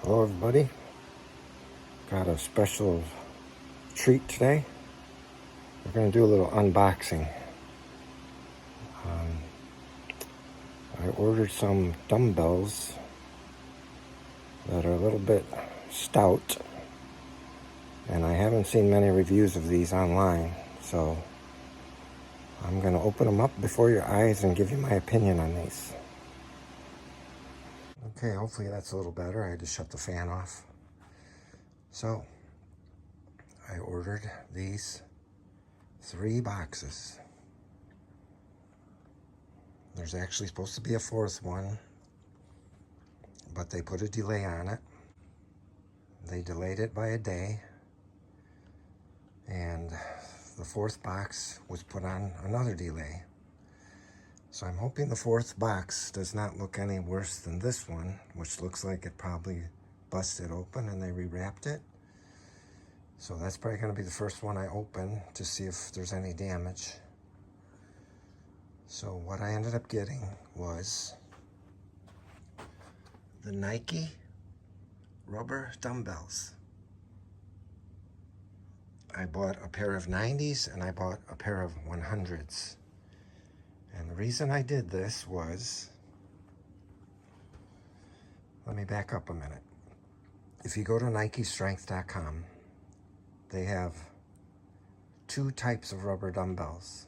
Hello everybody, got a special treat today. We're going to do a little unboxing. I ordered some dumbbells that are a little bit stout, and I haven't seen many reviews of these online, so I'm going to open them up before your eyes and give you my opinion on these. Okay, hopefully that's a little better. I had to shut the fan off. So I ordered these 3 boxes. There's actually supposed to be a 4th one, but they put a delay on it. They delayed it by a day, and the 4th box was put on another delay. So I'm hoping the 4th box does not look any worse than this one, which looks like it probably busted open and they rewrapped it. So that's probably going to be the first one I open to see if there's any damage. So what I ended up getting was the Nike rubber dumbbells. I bought a pair of 90s and I bought a pair of 100s. And the reason I did this was, let me back up a minute. If you go to NikeStrength.com, they have 2 types of rubber dumbbells.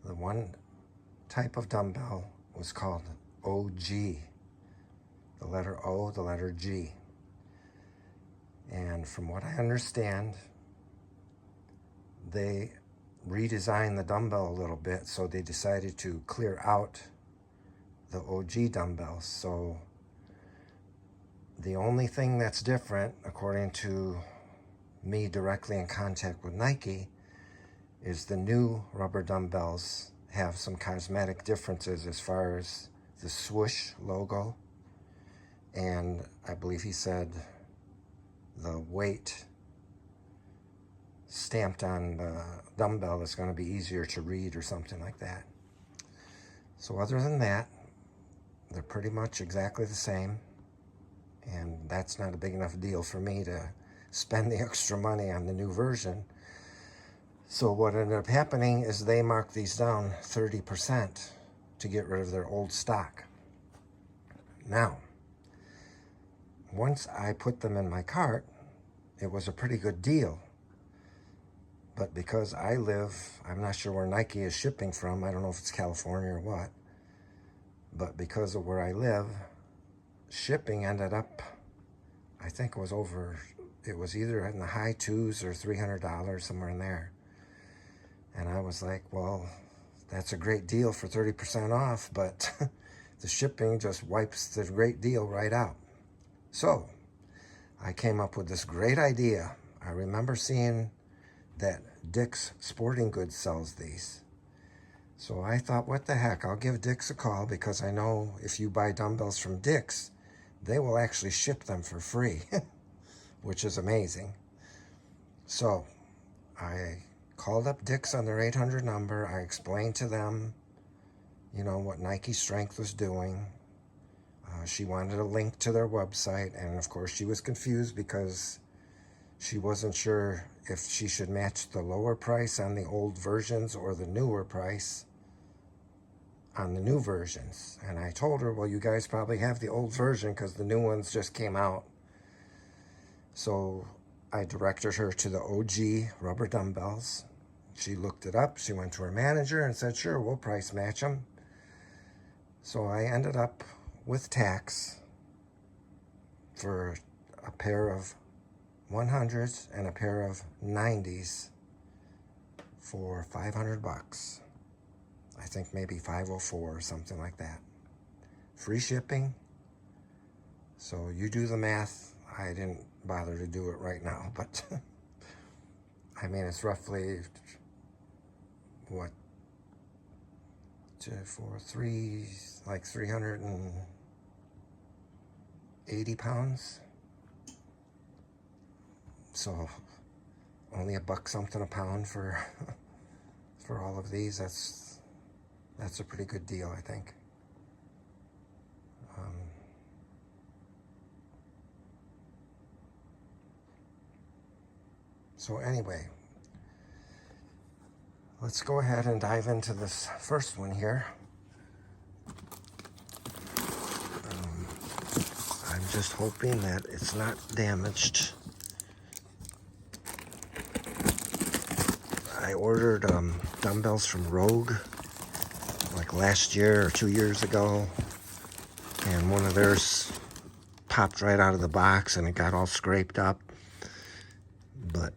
The one type of dumbbell was called OG. The letter O, the letter G. And from what I understand, they redesigned the dumbbell a little bit, so they decided to clear out the OG dumbbells. So the only thing that's different, according to me directly in contact with Nike, is the new rubber dumbbells have some cosmetic differences as far as the swoosh logo, and I believe he said the weight stamped on the dumbbell is going to be easier to read or something like that. So other than that, they're pretty much exactly the same, and that's not a big enough deal for me to spend the extra money on the new version. So what ended up happening is they marked these down 30% to get rid of their old stock. Now, once I put them in my cart, it was a pretty good deal. But because I live, I'm not sure where Nike is shipping from, I don't know if it's California or what, but because of where I live, shipping ended up, I think it was either in the high 2s or $300, somewhere in there. And I was like, well, that's a great deal for 30% off, but the shipping just wipes the great deal right out. So I came up with this great idea. I remember seeing that Dick's Sporting Goods sells these. So I thought, what the heck, I'll give Dick's a call, because I know if you buy dumbbells from Dick's, they will actually ship them for free, which is amazing. So I called up Dick's on their 800 number. I explained to them, what Nike Strength was doing. She wanted a link to their website, and of course she was confused because she wasn't sure if she should match the lower price on the old versions or the newer price on the new versions. And I told her, well, you guys probably have the old version because the new ones just came out. So I directed her to the OG rubber dumbbells. She looked it up. She went to her manager and said, sure, we'll price match them. So I ended up with tax for a pair of 100s and a pair of 90s for $500. I think maybe 504 or something like that. Free shipping. So you do the math. I didn't bother to do it right now, but I mean, it's roughly what, 2, 4, 3, like 380 pounds. So only $1 something a pound for for all of these. That's a pretty good deal, I think. So anyway, let's go ahead and dive into this first one here. I'm just hoping that it's not damaged. I ordered dumbbells from Rogue like last year or 2 years ago, and one of theirs popped right out of the box and it got all scraped up. But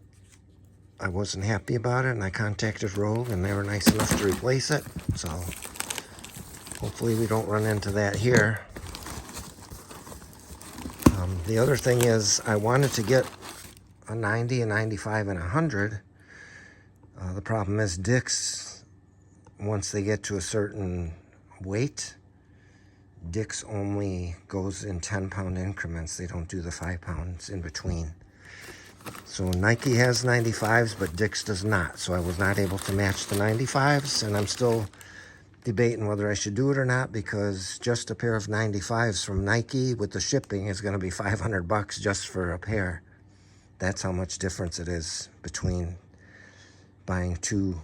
I wasn't happy about it, and I contacted Rogue, and they were nice enough to replace it. So hopefully we don't run into that here. The other thing is I wanted to get a 90, a 95, and a 100. The problem is Dick's, once they get to a certain weight, Dick's only goes in 10-pound increments. They don't do the 5 pounds in between. So Nike has 95s, but Dick's does not. So I was not able to match the 95s, and I'm still debating whether I should do it or not, because just a pair of 95s from Nike with the shipping is going to be $500 just for a pair. That's how much difference it is between buying 2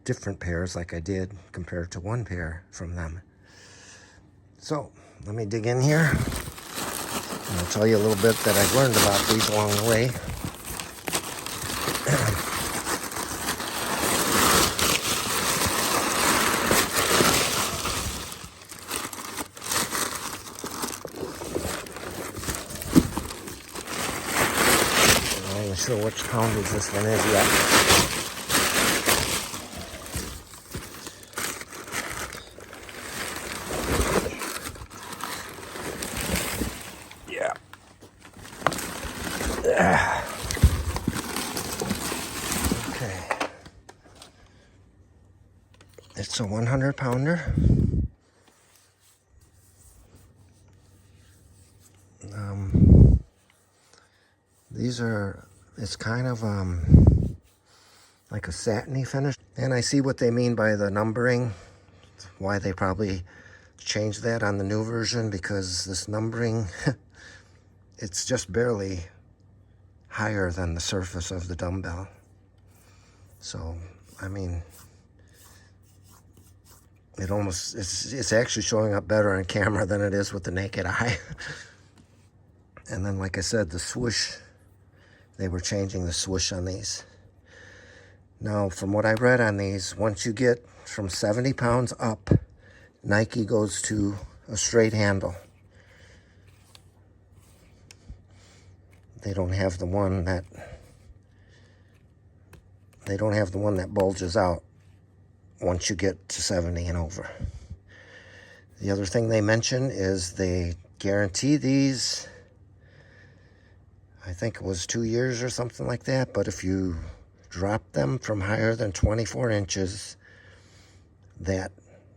different pairs like I did compared to 1 pair from them. So let me dig in here, and I'll tell you a little bit that I've learned about these along the way. I'm not even sure which poundage this one is yet. Okay. It's a 100-pounder. These are, it's kind of like a satiny finish. And I see what they mean by the numbering, why they probably changed that on the new version, because this numbering, it's just barely higher than the surface of the dumbbell. So, I mean, it almost, it's actually showing up better on camera than it is with the naked eye. And then, like I said, the swoosh, they were changing the swoosh on these. Now, from what I read on these, once you get from 70 pounds up, Nike goes to a straight handle. They don't have the one that bulges out once you get to 70 and over. The other thing they mention is they guarantee these, I think it was 2 years or something like that, but if you drop them from higher than 24 inches, that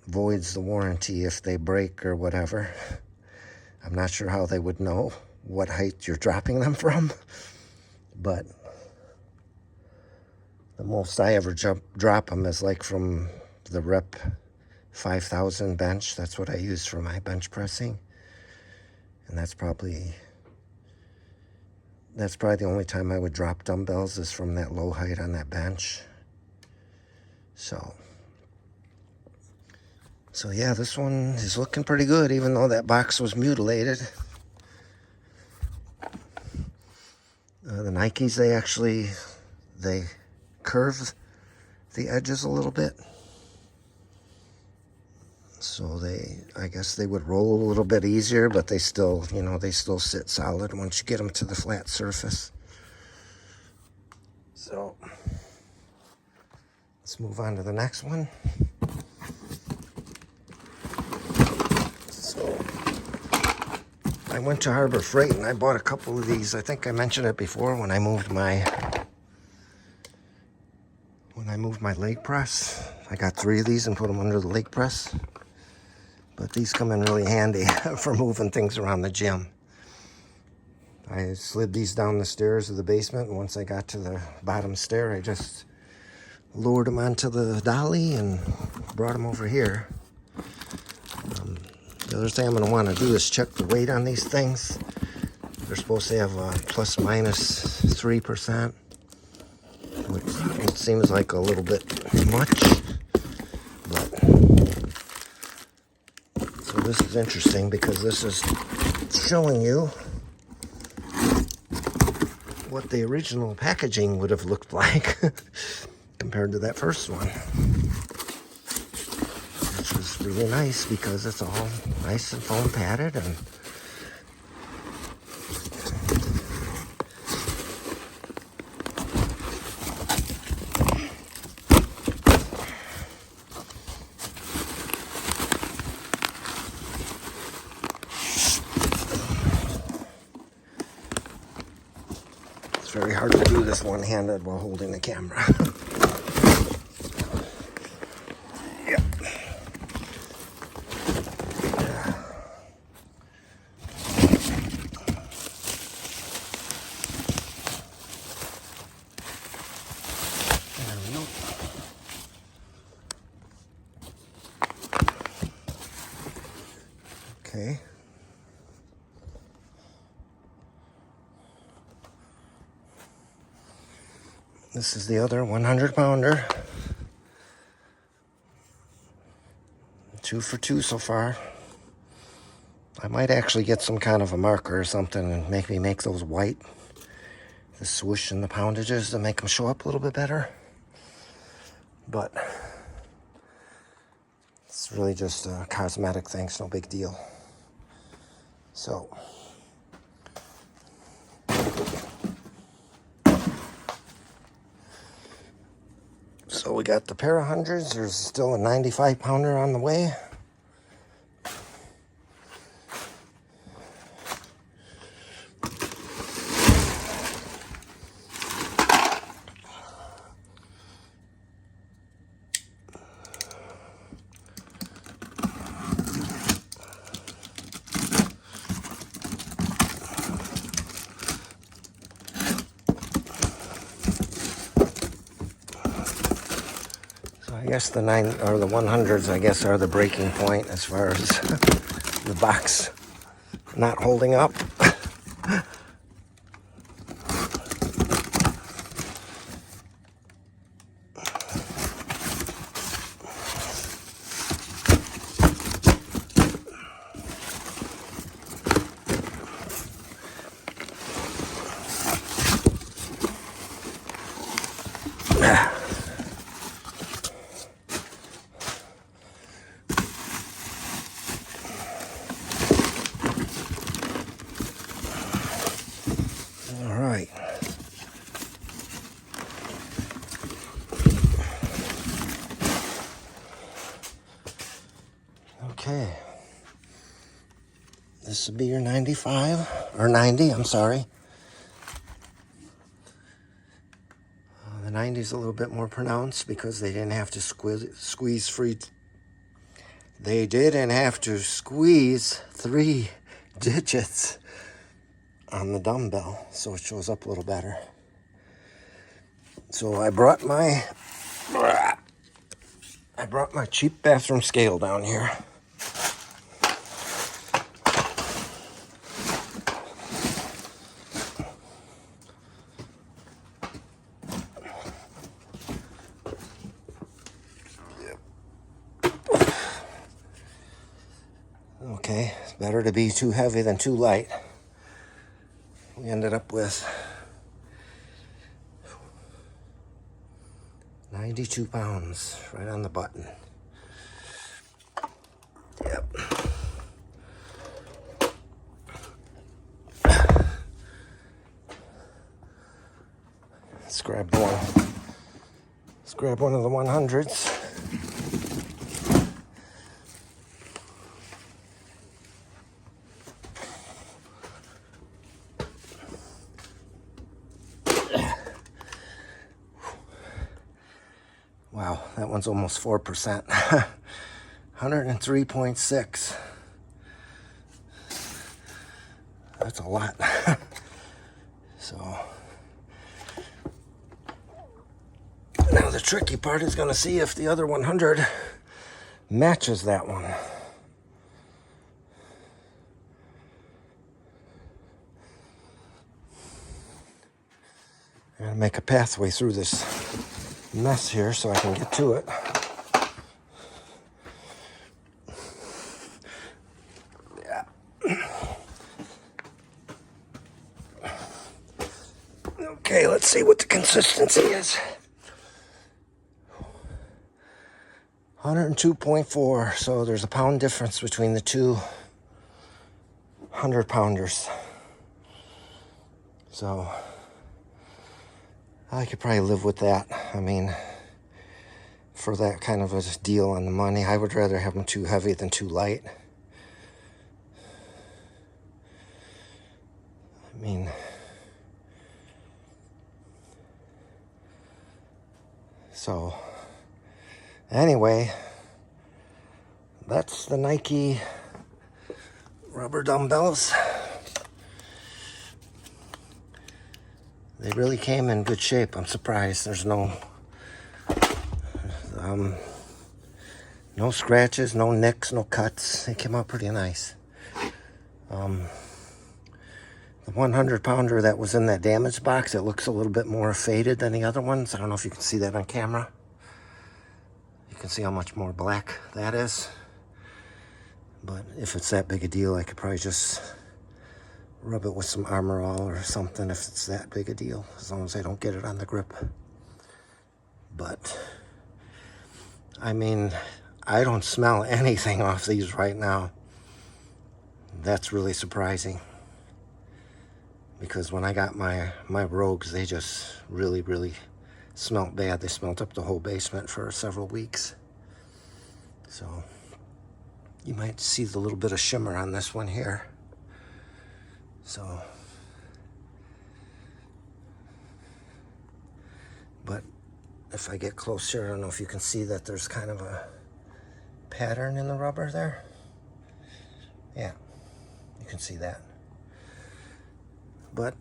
voids the warranty if they break or whatever. I'm not sure how they would know what height you're dropping them from, but the most I ever drop them is like from the Rep 5000 bench. That's what I use for my bench pressing, and that's probably the only time I would drop dumbbells is from that low height on that bench. So yeah, this one is looking pretty good, even though that box was mutilated. The Nikes, they curve the edges a little bit. So I guess they would roll a little bit easier, but they still, they still sit solid once you get them to the flat surface. So let's move on to the next one. So I went to Harbor Freight and I bought a couple of these. I think I mentioned it before when I moved my leg press. I got 3 of these and put them under the leg press. But these come in really handy for moving things around the gym. I slid these down the stairs of the basement, and once I got to the bottom stair, I just lowered them onto the dolly and brought them over here. The other thing I'm going to want to do is check the weight on these things. They're supposed to have plus minus 3%, which it seems like a little bit much. But so this is interesting because this is showing you what the original packaging would have looked like compared to that first one, which was really nice because it's all nice and foam padded. And it's very hard to do this one-handed while holding the camera. Okay. This is the other 100-pounder. 2 for 2 so far. I might actually get some kind of a marker or something and make those white. The swoosh and the poundages to make them show up a little bit better. But it's really just a cosmetic thing, so no big deal. So we got the pair of hundreds. There's still a 95-pounder on the way. I guess the 100s, I guess, are the breaking point as far as the box not holding up. All right. Okay. This would be your 95, or 90, I'm sorry. The 90 is a little bit more pronounced because they didn't have to squeeze free. They didn't have to squeeze 3 digits on the dumbbell, so it shows up a little better. So I brought my cheap bathroom scale down here. Okay, it's better to be too heavy than too light. We ended up with 92 pounds right on the button. Yep. Let's grab one of the 100s. Wow, that one's almost 4%. 103.6. That's a lot. So now the tricky part is going to see if the other 100 matches that one. I'm gonna make a pathway through this mess here so I can get to it. Yeah. Okay, let's see what the consistency is. 102.4, so there's a pound difference between the two 100-pounders. So I could probably live with that. I mean, for that kind of a deal on the money, I would rather have them too heavy than too light. I mean, so anyway, that's the Nike rubber dumbbells. They really came in good shape. I'm surprised. There's no scratches, no nicks, no cuts. They came out pretty nice. The 100-pounder that was in that damaged box, it looks a little bit more faded than the other ones. I don't know if you can see that on camera. You can see how much more black that is. But if it's that big a deal, I could probably just rub it with some Armor All or something if it's that big a deal, as long as I don't get it on the grip. But, I mean, I don't smell anything off these right now. That's really surprising. Because when I got my Rogues, they just really smelled bad. They smelled up the whole basement for several weeks. So, you might see the little bit of shimmer on this one here. So, but if I get closer, I don't know if you can see that there's kind of a pattern in the rubber there. Yeah, you can see that. But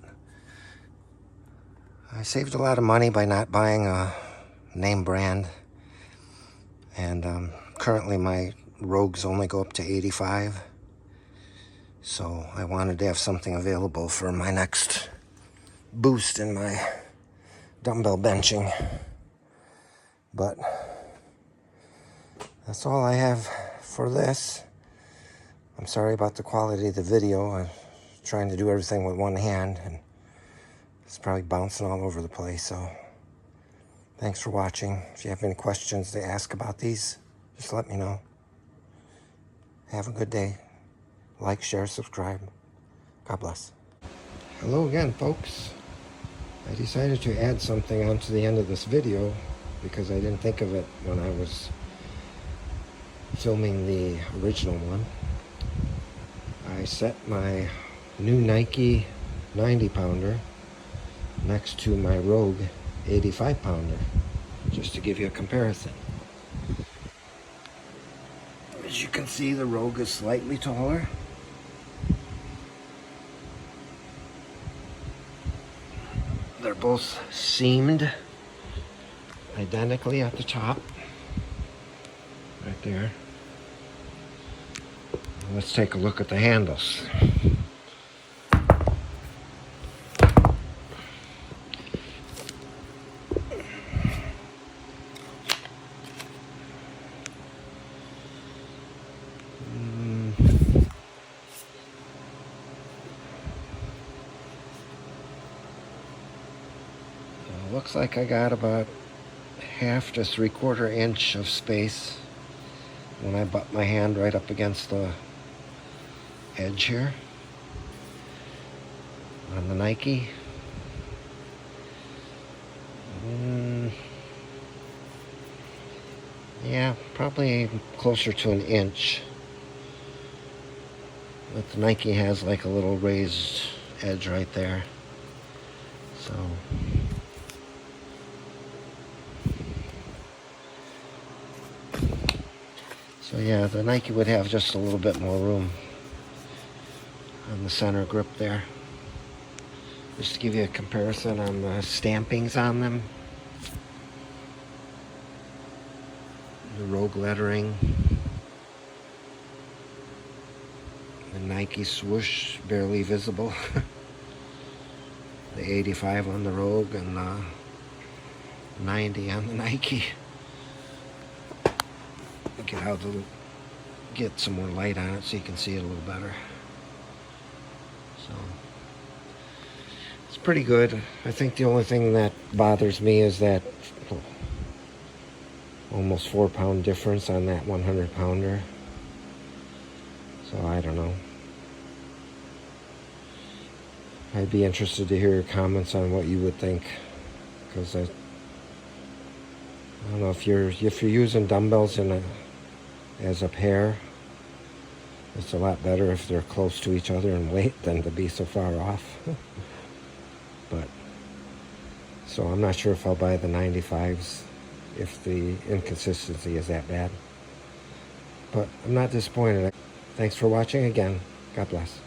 I saved a lot of money by not buying a name brand. And currently my Rogues only go up to 85. So I wanted to have something available for my next boost in my dumbbell benching. But that's all I have for this. I'm sorry about the quality of the video. I'm trying to do everything with one hand, and it's probably bouncing all over the place. So thanks for watching. If you have any questions to ask about these, just let me know. Have a good day. Like, share, subscribe. God bless. Hello again, folks. I decided to add something onto the end of this video because I didn't think of it when I was filming the original one. I set my new Nike 90-pounder next to my Rogue 85-pounder, just to give you a comparison. As you can see, the Rogue is slightly taller. They're both seamed identically at the top, right there. Let's take a look at the handles. Looks like I got about 1/2 to 3/4 inch of space when I butt my hand right up against the edge here on the Nike. Yeah, probably closer to 1 inch. But the Nike has like a little raised edge right there. So yeah, the Nike would have just a little bit more room on the center grip there. Just to give you a comparison on the stampings on them. The Rogue lettering. The Nike swoosh, barely visible. The 85 on the Rogue and 90 on the Nike. Get some more light on it so you can see it a little better. So it's pretty good. I think the only thing that bothers me is that almost 4-pound difference on that 100 pounder. So I don't know. I'd be interested to hear your comments on what you would think, because I don't know if you're using dumbbells as a pair. It's a lot better if they're close to each other in weight than to be so far off. But so I'm not sure if I'll buy the 95s if the inconsistency is that bad. But I'm not disappointed. Thanks for watching again. God bless.